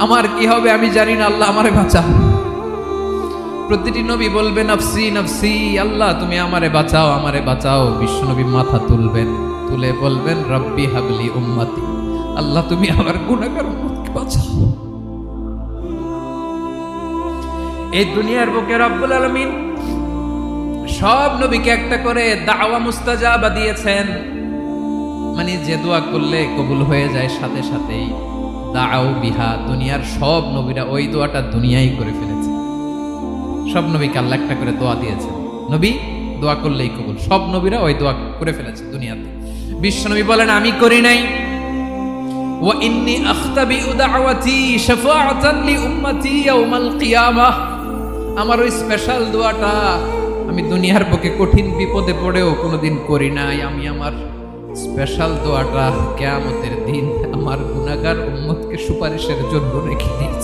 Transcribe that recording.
আমার কি হবে আমি জানি না, আল্লাহ আমারে বাঁচাও। প্রতিটি নবী বলবেন নফসি নফসি, আল্লাহ তুমি আমারে বাঁচাও আমারে বাঁচাও। বিশ্বনবী মাথা তুলবেন, তুলে বলবেন রব্বি হাবলি উম্মতি, আল্লাহ তুমি আমার গুনাহগার উম্মতকে বাঁচাও। এই দুনিয়ার বুকে রব্বুল আলামিন সব নবীকে একটা করে দাওয়া মুস্তাজাবা দিয়েছেন, মানে যে দোয়া করলে কবুল হয়ে যায় সাথে সাথেই। দাও বিহা, দুনিয়ার সব নবীরা ওই দোয়াটা দুনিয়ায় করে ফেলেছে। সব নবীকে আল্লাহ একটা করে দোয়া দিয়েছেন, নবী দোয়া করলেই কবুল। সব নবীরা ওই দোয়া করে ফেলেছে দুনিয়াতে। বিশ্বনবী বলেন আমি করি নাই। ওয়া ইন্নী আখতাবিউ দাওয়াতি শাফাআতান লি উম্মতি ইয়াউমাল কিয়ামাহ, আমার ওই স্পেশাল দোয়াটা আমি দুনিয়ার বুকে কঠিন বিপদে পড়েও কোনোদিন করি নাই। আমি আমার স্পেশাল দোয়াটা কিয়ামতের দিন আমার গুনাহগার উম্মতকে সুপারিশের জন্য রেখে দিয়েছি।